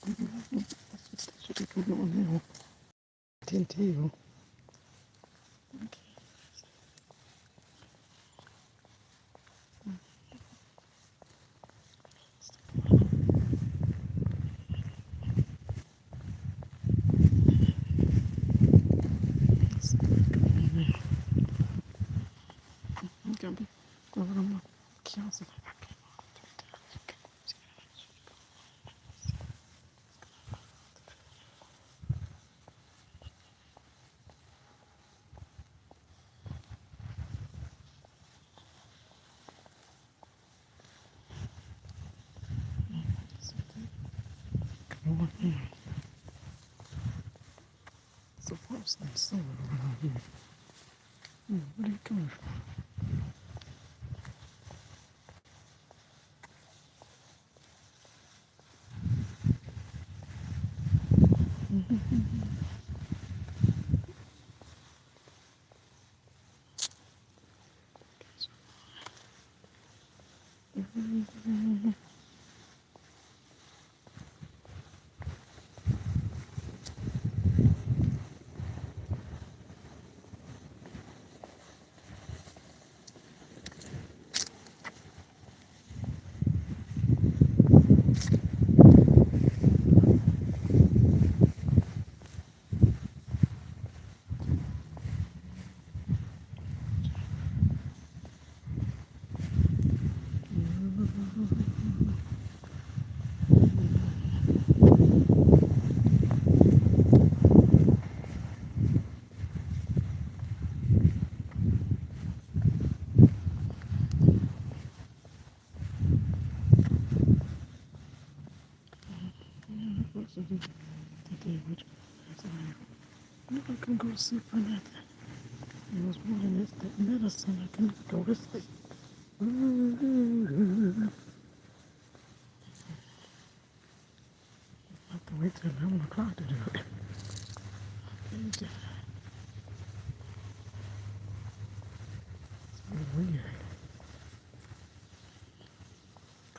That should be coming on now. 10 till. Okay. Go on my council. Come on here. So what's that soul around here? Where are you coming from? I can go to sleep for nothing. It was more than this, that medicine. I can go to sleep. I have to wait till 11 o'clock to do it. It's weird.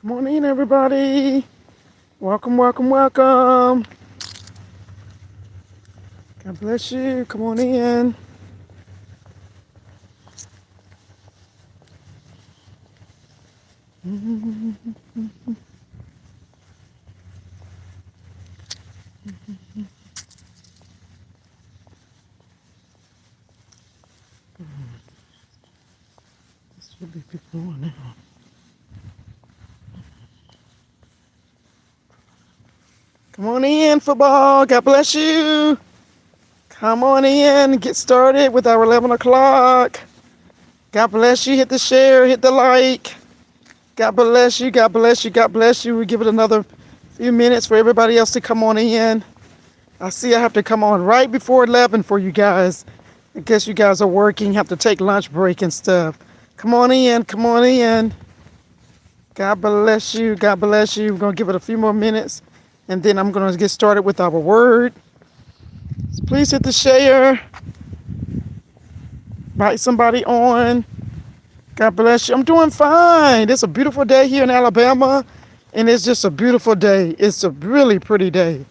Come on in, everybody. Welcome, welcome, welcome. God bless you. Come on in. There should be people on now. Come on in, football. God bless you. Come on in. Get started with our 11 o'clock. God bless you. Hit the share. Hit the like. God bless you. God bless you. God bless you. We give it another few minutes for everybody else to come on in. I see I have to come on right before 11 for you guys. I guess you guys are working, have to take lunch break and stuff. Come on in. Come on in. God bless you. God bless you. We're going to give it a few more minutes, and then I'm going to get started with our word. So please hit the share. Invite somebody on. God bless you. I'm doing fine. It's a beautiful day here in Alabama, and it's just a beautiful day. It's a really pretty day.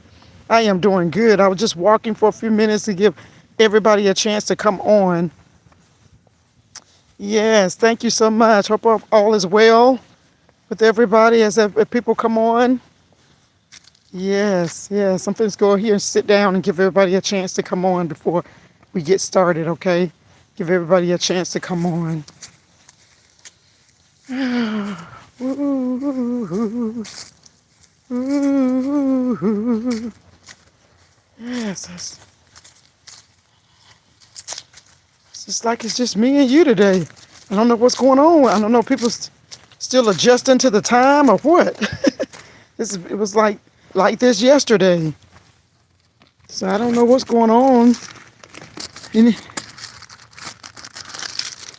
I am doing good. I was just walking for a few minutes to give everybody a chance to come on. Yes, thank you so much. Hope all is well with everybody as if people come on. Yes, yes. I'm going to go here and sit down and give everybody a chance to come on before we get started, okay? Give everybody a chance to come on. Ooh, ooh, yes, it's just like it's just me and you today. I don't know what's going on. I don't know if people still adjusting to the time or what. It was like this yesterday. So I don't know what's going on. And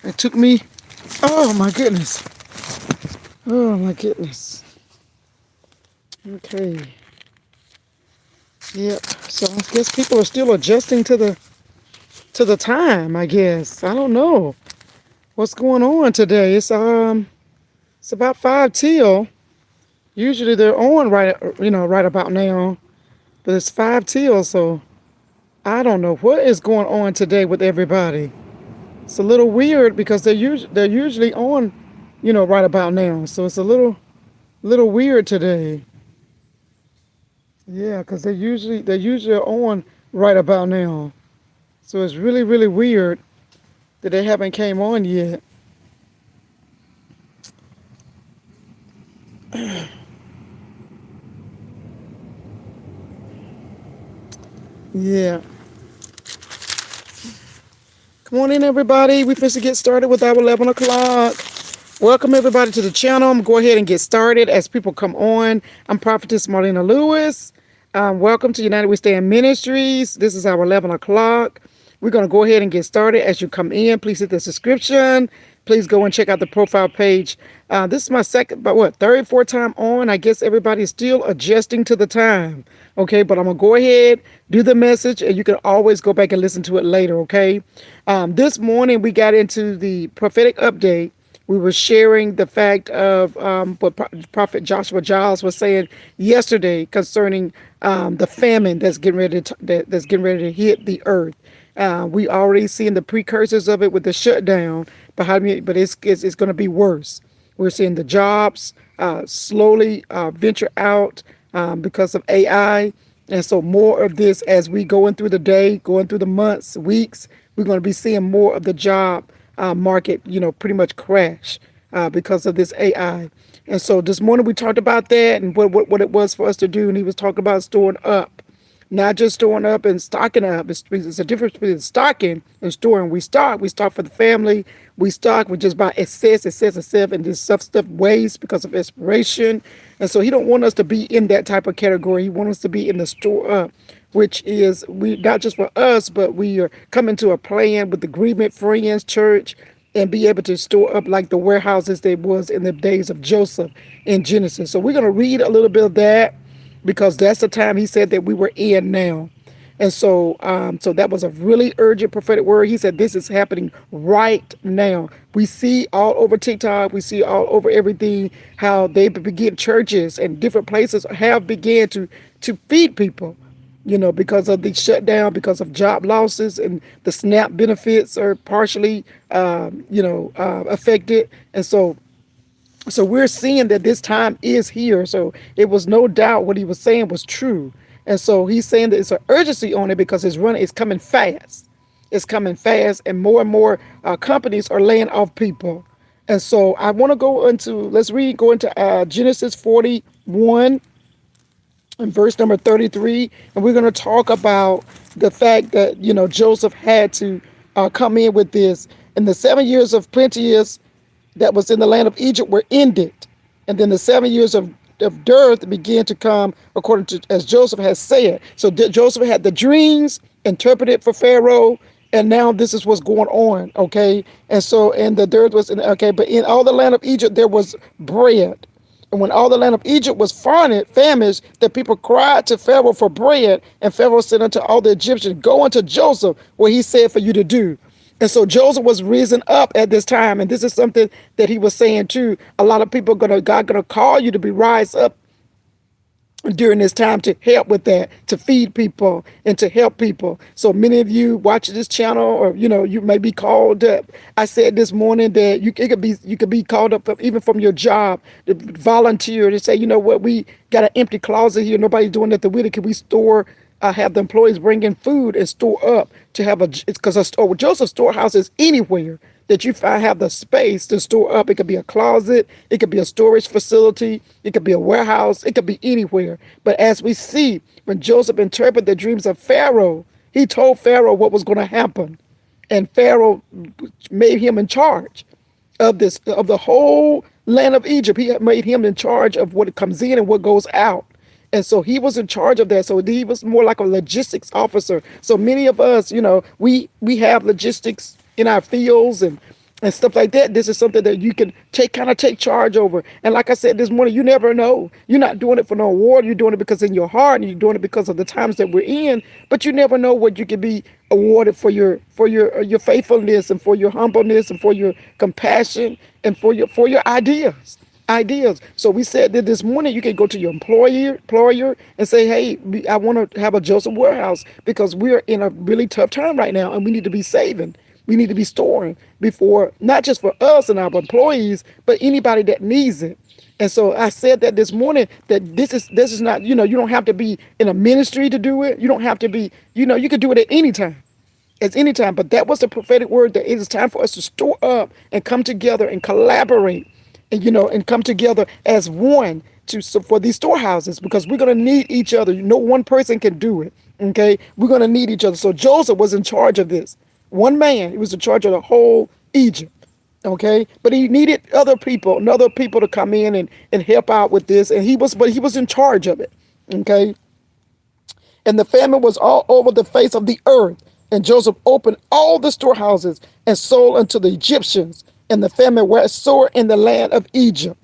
it took me, oh my goodness. Oh my goodness. Okay. Yep. So I guess people are still adjusting to the time, I guess. I don't know what's going on today. It's about 5 till. Usually they're on right about now, but it's 5 till, so I don't know what is going on today with everybody. It's a little weird because they're usually on, right about now. So it's a little weird today. Yeah, because they're usually on right about now. So it's really weird that they haven't came on yet. Yeah. Come on in, everybody. We supposed to get started with our 11 o'clock. Welcome, everybody, to the channel. I'm going to go ahead and get started as people come on. I'm Prophetess Marlena Lewis. Welcome to United We Stand Ministries. This is our 11 o'clock. We're going to go ahead and get started. As you come in, please hit the subscription. Please go and check out the profile page. This is my second, but what, third, fourth time on. I guess everybody's still adjusting to the time. Okay, but I'm going to go ahead, do the message, and you can always go back and listen to it later. Okay. This morning, we got into the prophetic update. We were sharing the fact of what Prophet Joshua Giles was saying yesterday concerning the famine that's getting ready to hit the earth. We already seeing the precursors of it with the shutdown behind me, but it's going to be worse. We're seeing the jobs slowly venture out because of AI. And so more of this as we going through the day, going through the months, weeks, we're going to be seeing more of the job market, pretty much crash because of this AI. And so this morning we talked about that and what it was for us to do. And he was talking about storing up. Not just storing up and stocking up. It's a difference between stocking and storing. We stock. We stock for the family. We stock. We just buy excess, and this stuff waste because of expiration. And so he don't want us to be in that type of category. He wants us to be in the store up, which is we not just for us, but we are coming to a plan with agreement, friends, church, and be able to store up like the warehouses that was in the days of Joseph in Genesis. So we're going to read a little bit of that because that's the time he said that we were in now. And so that was a really urgent prophetic word. He said this is happening right now. We see all over TikTok, we see all over everything how they begin churches and different places have began to feed people, because of the shutdown, because of job losses, and the SNAP benefits are partially, affected. And so we're seeing that this time is here. So it was no doubt what he was saying was true. And so he's saying that it's an urgency on it because it's coming fast. It's coming fast, and more companies are laying off people. And so I want to go into Genesis 41 and verse number 33. And we're going to talk about the fact that, Joseph had to come in with this. And the 7 years of plenteous that was in the land of Egypt were ended. And then the 7 years of dearth began to come according to as Joseph has said. So Joseph had the dreams interpreted for Pharaoh, and now this is what's going on, okay? And the dearth was, okay, but in all the land of Egypt there was bread. And when all the land of Egypt was famished, the people cried to Pharaoh for bread. And Pharaoh said unto all the Egyptians, go unto Joseph, what he said for you to do. And so Joseph was risen up at this time. And this is something that he was saying too. A lot of people God gonna call you to be rise up during this time to help with that, to feed people and to help people. So many of you watching this channel, or you may be called up. I said this morning that you could be called up even from your job to volunteer to say, you know what, we got an empty closet here, nobody's doing nothing with it. Can we store? Have the employees bring in food and store up to have it's because Joseph storehouse is anywhere that you find have the space to store up. It could be a closet, it could be a storage facility, it could be a warehouse, it could be anywhere. But as we see, when Joseph interpreted the dreams of Pharaoh, he told Pharaoh what was going to happen. And Pharaoh made him in charge of the whole land of Egypt. He made him in charge of what comes in and what goes out. And so he was in charge of that. So he was more like a logistics officer. So many of us, we have logistics in our fields and stuff like that. This is something that you can take charge over. And like I said this morning, you never know. You're not doing it for no award. You're doing it because in your heart, and you're doing it because of the times that we're in. But you never know what you could be awarded for your faithfulness and for your humbleness and for your compassion and for your ideas. ideas. So we said that this morning you can go to your employer and say, hey, I want to have a Joseph warehouse because we're in a really tough time right now and we need to be saving. We need to be storing before, not just for us and our employees, but anybody that needs it. And so I said that this morning that this is not, you don't have to be in a ministry to do it. You don't have to be, you can do it at any time. It's any time. But that was the prophetic word that it is time for us to store up and come together and collaborate and and come together as one for these storehouses because we're gonna need each other. No one person can do it. Okay, we're gonna need each other. So Joseph was in charge of this. One man, he was in charge of the whole Egypt. Okay, but he needed other people to come in and help out with this, and he was in charge of it. Okay, and the famine was all over the face of the earth. And Joseph opened all the storehouses and sold unto the Egyptians. And the famine was sore in the land of Egypt.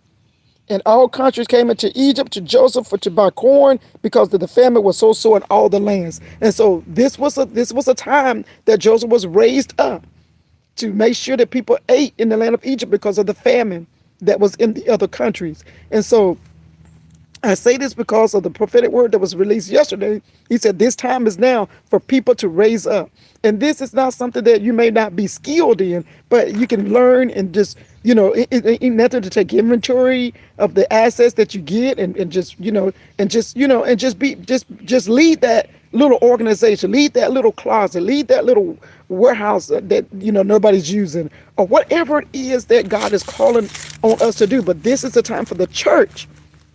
And all countries came into Egypt to Joseph for to buy corn because the famine was so sore in all the lands. And so this was a time that Joseph was raised up to make sure that people ate in the land of Egypt because of the famine that was in the other countries. And so I say this because of the prophetic word that was released yesterday. He said, this time is now for people to raise up. And this is not something that you may not be skilled in, but you can learn and just, it ain't nothing to take inventory of the assets that you get and just, and just lead that little organization, lead that little closet, lead that little warehouse that, nobody's using or whatever it is that God is calling on us to do. But this is the time for the church.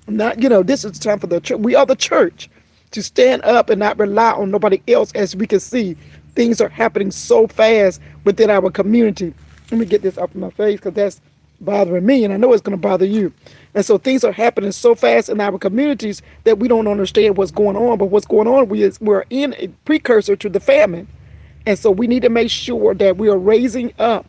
Not, this is the time for the church. We are the church to stand up and not rely on nobody else. As we can see, things are happening so fast within our community. Let me get this off my face because that's bothering me, and I know it's going to bother you. And so things are happening so fast in our communities that we don't understand what's going on. But what's going on, we're in a precursor to the famine. And so we need to make sure that we are raising up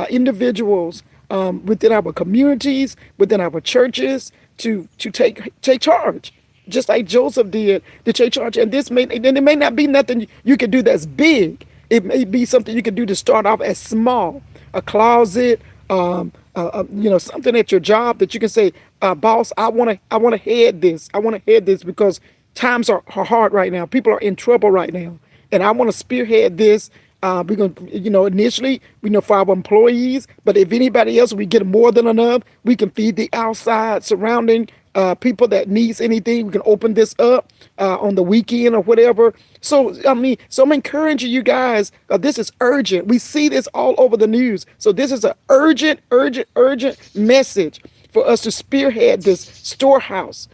individuals within our communities, within our churches, to take charge, just like Joseph did to take charge. And it may not be nothing you can do that's big. It may be something you can do to start off as small, a closet, something at your job that you can say, boss, I want to head this. I want to head this because times are hard right now. People are in trouble right now, and I want to spearhead this. We're going to, initially, for our employees, but if anybody else, we get more than enough, we can feed the outside surrounding people that needs anything. We can open this up on the weekend or whatever. So, I'm encouraging you guys, this is urgent. We see this all over the news. So this is an urgent message for us to spearhead this storehouse,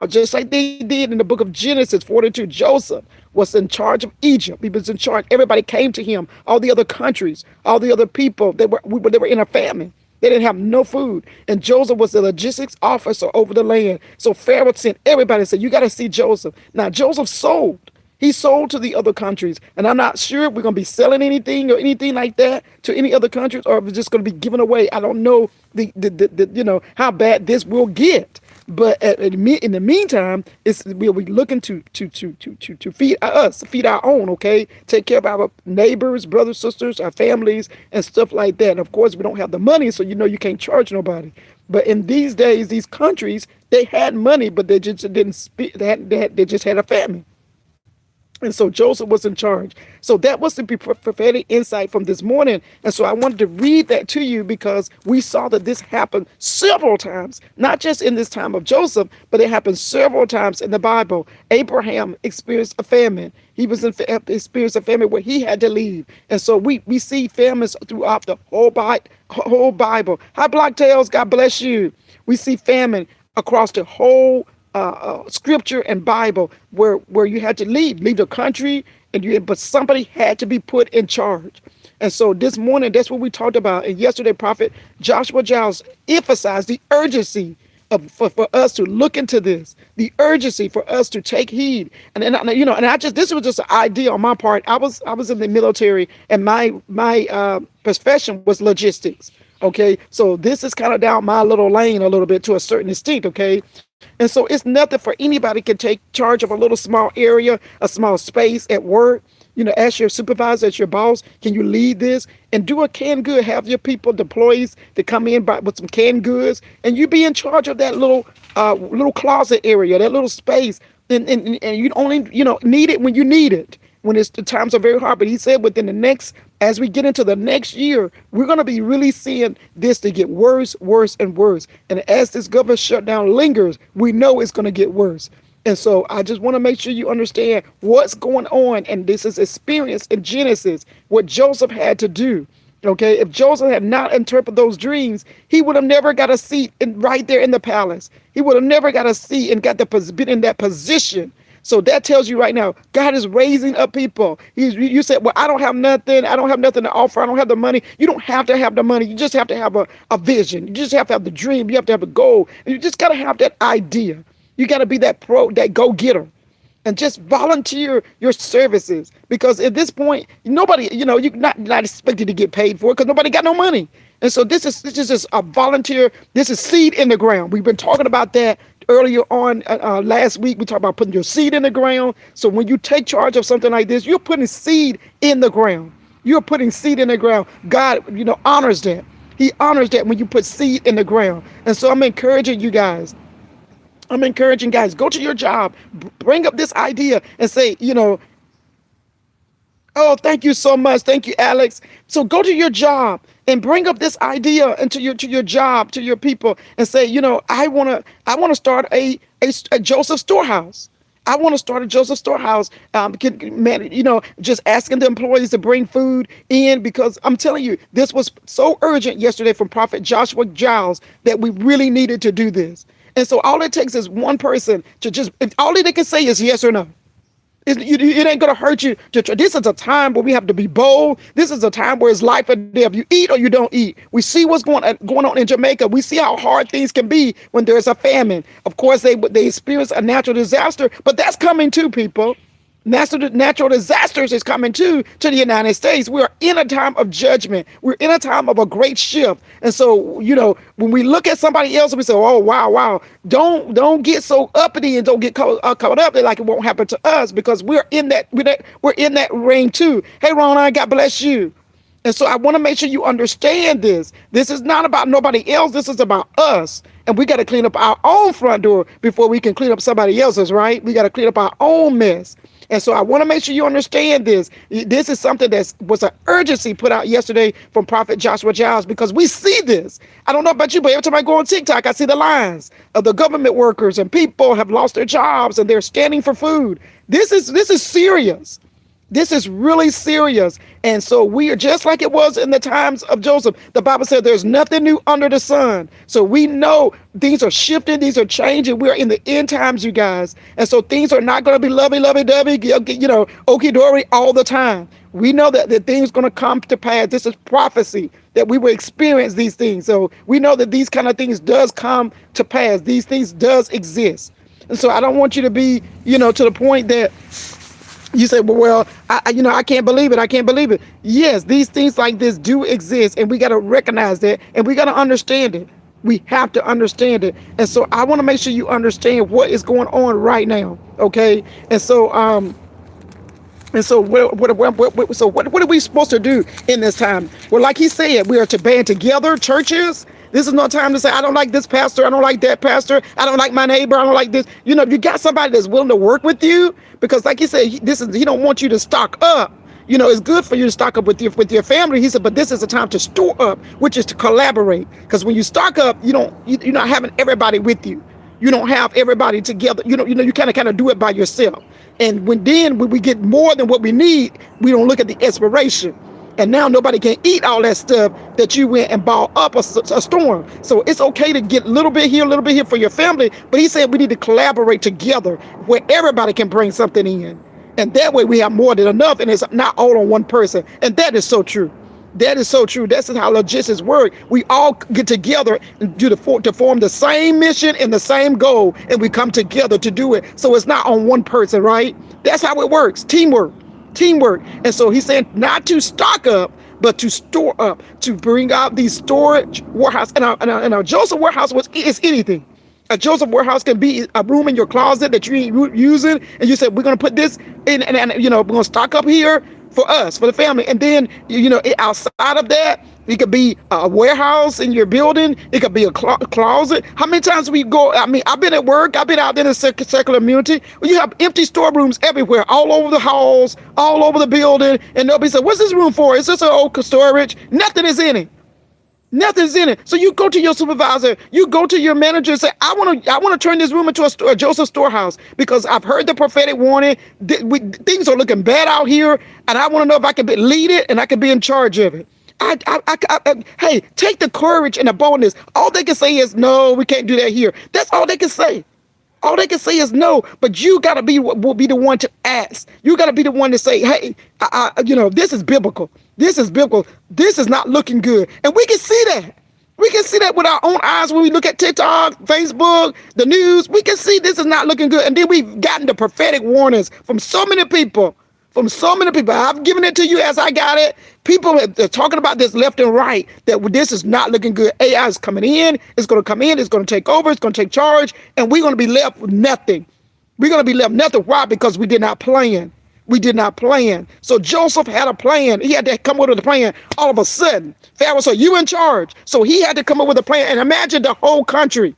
just like they did in the book of Genesis 42. Joseph was in charge of Egypt. He was in charge. Everybody came to him. All the other countries, all the other people, they were in a famine. They didn't have no food. And Joseph was the logistics officer over the land. So Pharaoh sent everybody and said, you got to see Joseph. Now, Joseph sold. He sold to the other countries. And I'm not sure if we're going to be selling anything or anything like that to any other countries, or if it's just going to be given away. I don't know how bad this will get. But in the meantime, we'll be looking to feed us, feed our own, okay? Take care of our neighbors, brothers, sisters, our families, and stuff like that. And of course, we don't have the money, so you can't charge nobody. But in these days, these countries, they had money, but they just didn't speak. They just had a famine. And so Joseph was in charge. So that was the prophetic insight from this morning. And so I wanted to read that to you because we saw that this happened several times, not just in this time of Joseph, but it happened several times in the Bible. Abraham experienced a famine. He was experienced a famine where he had to leave. And so we see famines throughout the whole Bible. Hi, Blocktails. God bless you. We see famine across the whole scripture and Bible where you had to leave the country, but somebody had to be put in charge. And so this morning, that's what we talked about. And yesterday, Prophet Joshua Giles emphasized the urgency for us to look into this, the urgency for us to take heed. And this was just an idea on my part. I was in the military, and my profession was logistics. Okay, so this is kind of down my little lane a little bit to a certain extent. Okay, and so it's nothing for anybody can take charge of a little small area, a small space at work. ask your supervisor, ask your boss, can you lead this? And do a canned good. Have your people, the employees, to come in with some canned goods, and you be in charge of that little closet area, that little space. And you only, need it when you need it, when the times are very hard. But he said within the next, as we get into the next year, we're going to be really seeing this to get worse, worse, and worse. And as this government shutdown lingers, we know it's going to get worse. And so I just want to make sure you understand what's going on. And this is experience in Genesis, what Joseph had to do. Okay, if Joseph had not interpreted those dreams, he would have never got a seat right there in the palace. He would have never got a seat and been in that position. So that tells you right now, God is raising up people. You said, well, I don't have nothing. I don't have nothing to offer. I don't have the money. You don't have to have the money. You just have to have a vision. You just have to have the dream. You have to have a goal. And you just got to have that idea. You got to be that go-getter. And just volunteer your services, because at this point, nobody, you're not expected to get paid for it because nobody got no money. And so this is just a volunteer. This is seed in the ground. We've been talking about that earlier on last week. We talked about putting your seed in the ground. So when you take charge of something like this, you're putting seed in the ground. You're putting seed in the ground. God, honors that. He honors that when you put seed in the ground. And so I'm encouraging you guys. Go to your job, bring up this idea and say, oh, thank you so much. Thank you, Alex. So go to your job and bring up this idea into your job, to your people, and say, I want to start a Joseph storehouse. I want to start a Joseph storehouse. Just asking the employees to bring food in, because I'm telling you, this was so urgent yesterday from Prophet Joshua Giles that we really needed to do this. And so all it takes is one person to all they can say is yes or no. It ain't going to hurt you. This is a time where we have to be bold. This is a time where it's life or death. You eat or you don't eat. We see what's going on in Jamaica. We see how hard things can be when there's a famine. Of course, they experience a natural disaster, but that's coming too, people. Natural disasters is coming to the United States. We are in a time of judgment. We're in a time of a great shift. And so, when we look at somebody else, we say, oh, wow. Don't get so uppity and don't get caught up like it won't happen to us, because we're in that reign too. Hey, Ron, God bless you. And so I want to make sure you understand this. This is not about nobody else. This is about us. And we got to clean up our own front door before we can clean up somebody else's, right? We got to clean up our own mess. And so I want to make sure you understand this. This is something that was an urgency put out yesterday from Prophet Joshua Giles, because we see this. I don't know about you, but every time I go on TikTok, I see the lines of the government workers, and people have lost their jobs and they're standing for food. This is serious. This is really serious. And so we are just like it was in the times of Joseph. The Bible said there's nothing new under the sun. So we know things are shifting. These are changing. We're in the end times, you guys. And so things are not going to be lovey-dovey, okie-dory all the time. We know that things going to come to pass. This is prophecy that we will experience these things. So we know that these kind of things does come to pass. These things does exist. And so I don't want you to be, to the point that you say, well, I can't believe it. I can't believe it. Yes, these things like this do exist, and we got to recognize that, and we got to understand it. We have to understand it. And so I want to make sure you understand what is going on right now. Okay. And so, what are we supposed to do in this time? Well, like he said, we are to band together, churches. This is no time to say, I don't like this pastor. I don't like that pastor. I don't like my neighbor. I don't like this. You got somebody that's willing to work with you, because like he said, he don't want you to stock up. It's good for you to stock up with your family. He said, but this is a time to store up, which is to collaborate. Because when you stock up, you're not having everybody with you. You don't have everybody together. You kind of do it by yourself. And when we get more than what we need, we don't look at the expiration. And now nobody can eat all that stuff that you went and bought up a storm. So it's okay to get a little bit here for your family. But he said we need to collaborate together where everybody can bring something in. And that way we have more than enough, and it's not all on one person. And that is so true. That is so true. That's how logistics work. We all get together and to form the same mission and the same goal, and we come together to do it. So it's not on one person, right? That's how it works. Teamwork. And so he's saying not to stock up, but to store up, to bring out these storage warehouse. And our Joseph warehouse is anything. A Joseph warehouse can be a room in your closet that you ain't using, and you said, we're going to put this in, and we're going to stock up here for us, for the family. And then, outside of that, it could be a warehouse in your building. It could be a closet. How many times we go? I mean, I've been at work. I've been out in the secular community. You have empty storerooms everywhere, all over the halls, all over the building. And nobody said, what's this room for? Is this an old storage? Nothing is in it. Nothing's in it. So you go to your supervisor, you go to your manager and say, I want to turn this room into a Joseph storehouse because I've heard the prophetic warning. Things are looking bad out here, and I want to know if I can lead it and I can be in charge of it. Hey, take the courage and the boldness. All they can say is, no, we can't do that here. That's all they can say. All they can say is no, but you got to be the one to ask. You got to be the one to say, hey, this is biblical. This is biblical. This is not looking good. And we can see that. We can see that with our own eyes when we look at TikTok, Facebook, the news. We can see this is not looking good. And then we've gotten the prophetic warnings from so many people. I've given it to you as I got it. People are talking about this left and right, that this is not looking good. AI is coming in. It's going to come in. It's going to take over. It's going to take charge. And we're going to be left with nothing. We're going to be left nothing. Why? Because we did not plan. We did not plan. So Joseph had a plan. He had to come up with a plan. All of a sudden, Pharaoh said, you in charge. So he had to come up with a plan. And imagine the whole country.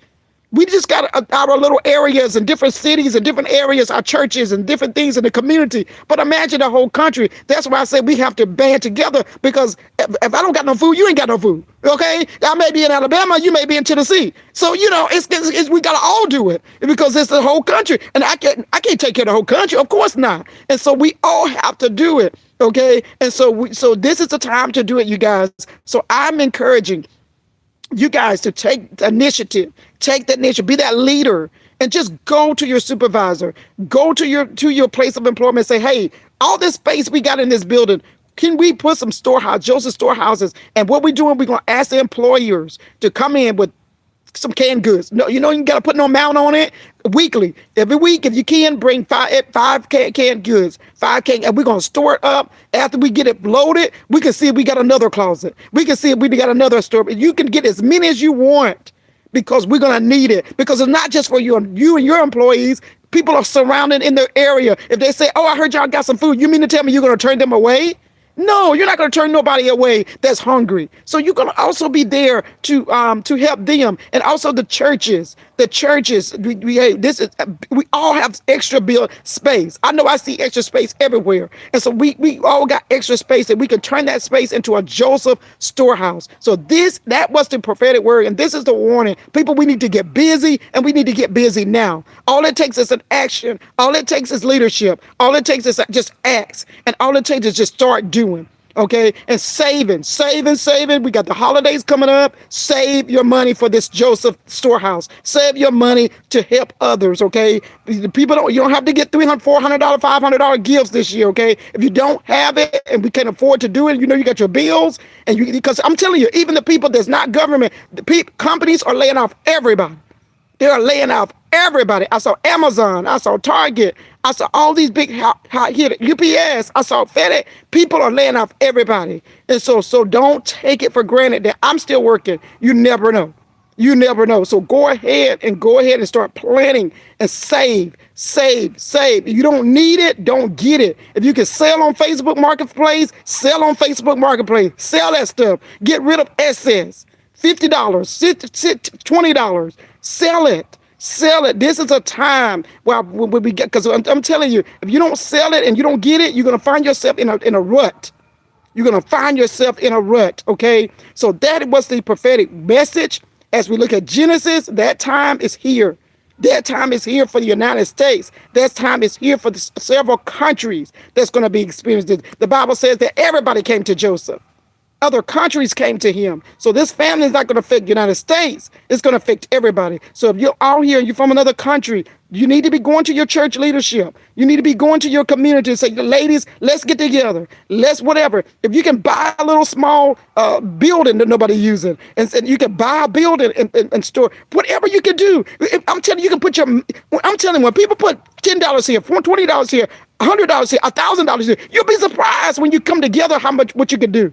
We just got our little areas and different cities and different areas, our churches and different things in the community. But imagine the whole country. That's why I say we have to band together, because if I don't got no food, you ain't got no food. Okay? I may be in Alabama, you may be in Tennessee. So, it's we got to all do it because it's the whole country. And I can't take care of the whole country. Of course not. And so we all have to do it. Okay? And so this is the time to do it, you guys. So I'm encouraging you guys to take the initiative, be that leader, and just go to your supervisor, go to your place of employment and say, hey, all this space we got in this building, can we put some Joseph storehouses? And what we're doing, we're going to ask the employers to come in with some canned goods. No, you got to put no amount on it. Weekly, every week, if you can, bring five canned goods, and we're gonna store it up. After we get it loaded, we can see if we got another closet. We can see if we got another store. You can get as many as you want because we're gonna need it. Because it's not just for you and your employees. People are surrounded in their area. If they say, "Oh, I heard y'all got some food," you mean to tell me you're gonna turn them away? No, you're not going to turn nobody away that's hungry. So you're going to also be there to help them, and also the churches. We all have extra build space. I know I see extra space everywhere, and so we all got extra space, and we can turn that space into a Joseph storehouse. So that was the prophetic word, and this is the warning. People, we need to get busy, and we need to get busy now. All it takes is an action. All it takes is leadership. All it takes is just acts, and all it takes is just start doing. Okay, and saving. We got the holidays coming up. Save your money for this Joseph storehouse. Save your money to help others. Okay, you don't have to get $300, $400, $500 gifts this year. Okay, if you don't have it and we can't afford to do it, you got your bills, because I'm telling you, even the people that's not government, companies are laying off everybody. They are laying off everybody. I saw Amazon. I saw Target. I saw all these big hot hit UPS. I saw FedEx. People are laying off everybody. And so don't take it for granted that I'm still working. You never know. So go ahead and start planning and save. If you don't need it, don't get it. If you can sell on Facebook Marketplace, sell on Facebook Marketplace. Sell that stuff. Get rid of excess. $50, $20. Sell it. This is a time when we get, because I'm telling you, if you don't sell it and you don't get it, you're going to find yourself in a rut. You're going to find yourself in a rut, okay? So that was the prophetic message. As we look at Genesis, that time is here. That time is here for the United States. That time is here for the several countries that's going to be experienced this. The Bible says that everybody came to Joseph. Other countries came to him. So this family is not going to affect the United States. It's going to affect everybody. So if you're out here and you're from another country, you need to be going to your church leadership. You need to be going to your community and say, ladies, let's get together. Let's whatever. If you can buy a little small building that nobody using, and you can buy a building and store, whatever you can do. I'm telling you, when people put $10 here, $20 here, $100 here, $1,000 here, you'll be surprised when you come together what you can do.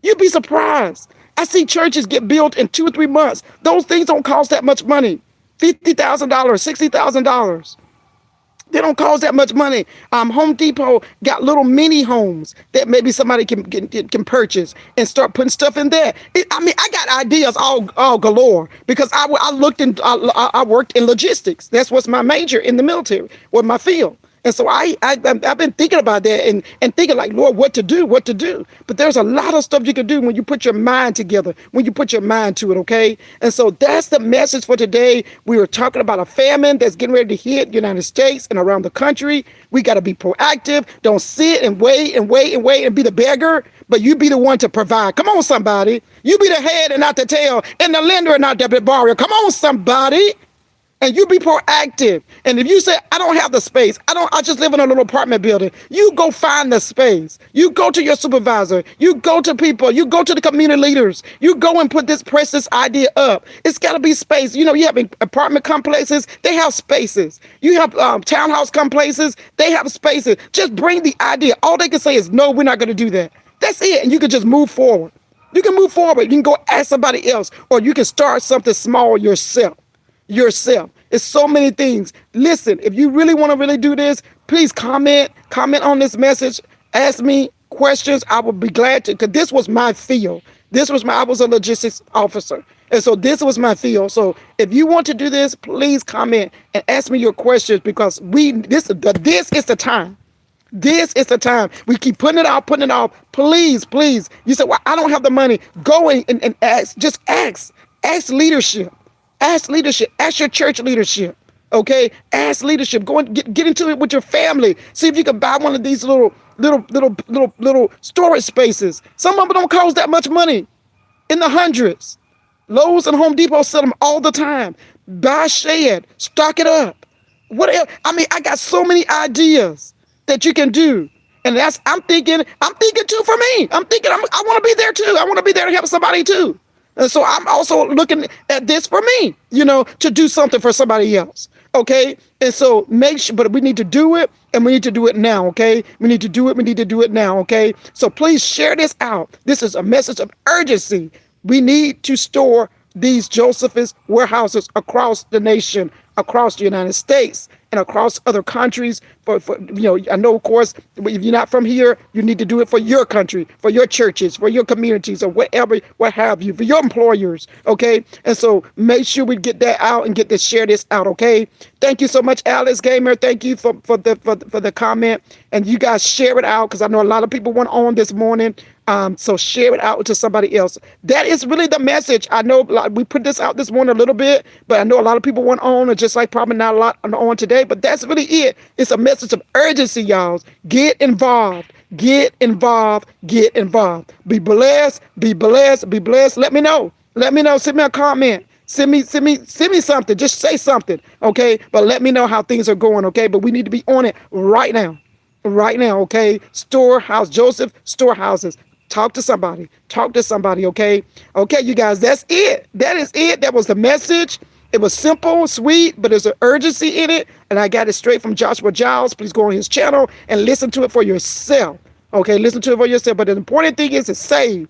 You'd be surprised. I see churches get built in 2 or 3 months. Those things don't cost that much money. $50,000, $60,000. They don't cost that much money. Home Depot got little mini homes that maybe somebody can purchase and start putting stuff in there. I mean, I got ideas all galore because I looked in I worked in logistics. That's what's my major in the military, or my field. And so I've been thinking about that and thinking like, Lord, what to do, what to do. But there's a lot of stuff you can do when you put your mind together, when you put your mind to it, okay? And so that's the message for today. We were talking about a famine that's getting ready to hit the United States and around the country. We got to be proactive. Don't sit and wait and wait and wait and be the beggar, but you be the one to provide. Come on, somebody. You be the head and not the tail, and the lender and not the borrower. Come on, somebody. And you be proactive. And if you say, I don't have the space, I just live in a little apartment building, you go find the space. You go to your supervisor, you go to people, you go to the community leaders, you go and press this idea up. It's got to be space. You know, you have apartment complexes, they have spaces. You have townhouse complexes, they have spaces. Just bring the idea. All they can say is, no, we're not going to do that. That's it. And you can just move forward. You can move forward. You can go ask somebody else, or you can start something small yourself. It's so many things. Listen, if you really want to really do this, please comment on this message. Ask me questions. I will be glad to, because this was my field. I was a logistics officer. And so this was my field. So if you want to do this, please comment and ask me your questions, because this is the time. This is the time. We keep putting it off. Please. You say, well, I don't have the money. Go and ask. Just ask. Ask leadership. Ask leadership. Ask your church leadership. Okay? Ask leadership. Go and get into it with your family. See if you can buy one of these little storage spaces. Some of them don't cost that much money. In the hundreds. Lowe's and Home Depot sell them all the time. Buy a shed. Stock it up. Whatever. I mean, I got so many ideas that you can do. And I'm thinking too for me. I want to be there too. I want to be there to help somebody too. And so I'm also looking at this for me, to do something for somebody else. Okay. And so make sure, but we need to do it, and we need to do it now. Okay. We need to do it now. Okay. So please share this out. This is a message of urgency. We need to store these Josephus warehouses across the nation, across the United States, and across other countries. I know, of course, if you're not from here, you need to do it for your country, for your churches, for your communities, or whatever, what have you, for your employers. Okay. And so make sure we get that out and share this out. Okay. Thank you so much, Alice Gamer. Thank you for the comment, and you guys share it out, because I know a lot of people went on this morning. So share it out to somebody else. That is really the message. I know we put this out this morning a little bit, but I know a lot of people went on, and just like probably not a lot on today, but that's really it. It's a message of urgency, y'all. Get involved. Get involved. Get involved. Be blessed. Be blessed. Be blessed. Let me know. Send me a comment. Send me something. Just say something. Okay. But let me know how things are going. Okay. But we need to be on it right now. Okay. Joseph storehouses. Talk to somebody, okay? Okay, you guys, that's it. That is it. That was the message. It was simple, sweet, but there's an urgency in it, and I got it straight from Joshua Giles. Please go on his channel and listen to it for yourself. Okay, listen to it for yourself. But the important thing is to save.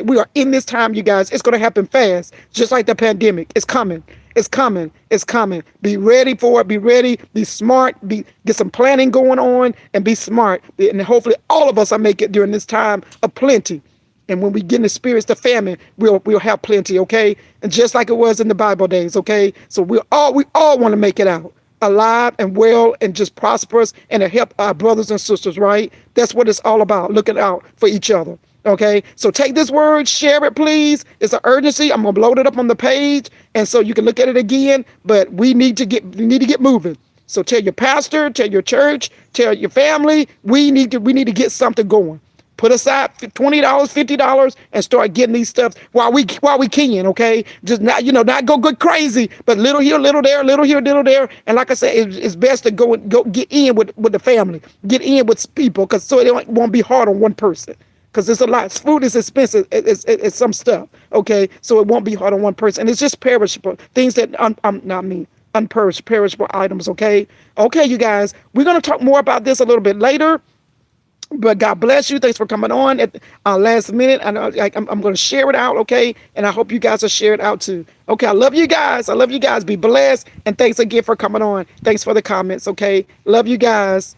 We are in this time, you guys. It's going to happen fast, just like the pandemic. It's coming. Be ready for it. Be ready. Be smart. Get some planning going on, and be smart. And hopefully all of us will make it during this time of plenty. And when we get in the spirits, the famine, we'll have plenty, okay? And just like it was in the Bible days, okay? So we all want to make it out alive and well and just prosperous, and to help our brothers and sisters, right? That's what it's all about, looking out for each other. Okay, so take this word, share it, please. It's an urgency. I'm gonna load it up on the page, and so you can look at it again. But we need to get moving. So tell your pastor, tell your church, tell your family. We need to get something going. Put aside $20, $50, and start getting these stuff while we can. Okay, just not go crazy, but little here, little there, little here, little there. And like I said, it's best to go get in with the family, get in with people, because so it won't be hard on one person. Because it's a lot. Food is expensive. It's some stuff. Okay, so it won't be hard on one person. And it's just perishable things that perishable items. Okay, you guys. We're gonna talk more about this a little bit later. But God bless you. Thanks for coming on at last minute. I know I'm going to share it out, okay? And I hope you guys will share it out too. Okay, I love you guys. I love you guys. Be blessed. And thanks again for coming on. Thanks for the comments, okay? Love you guys.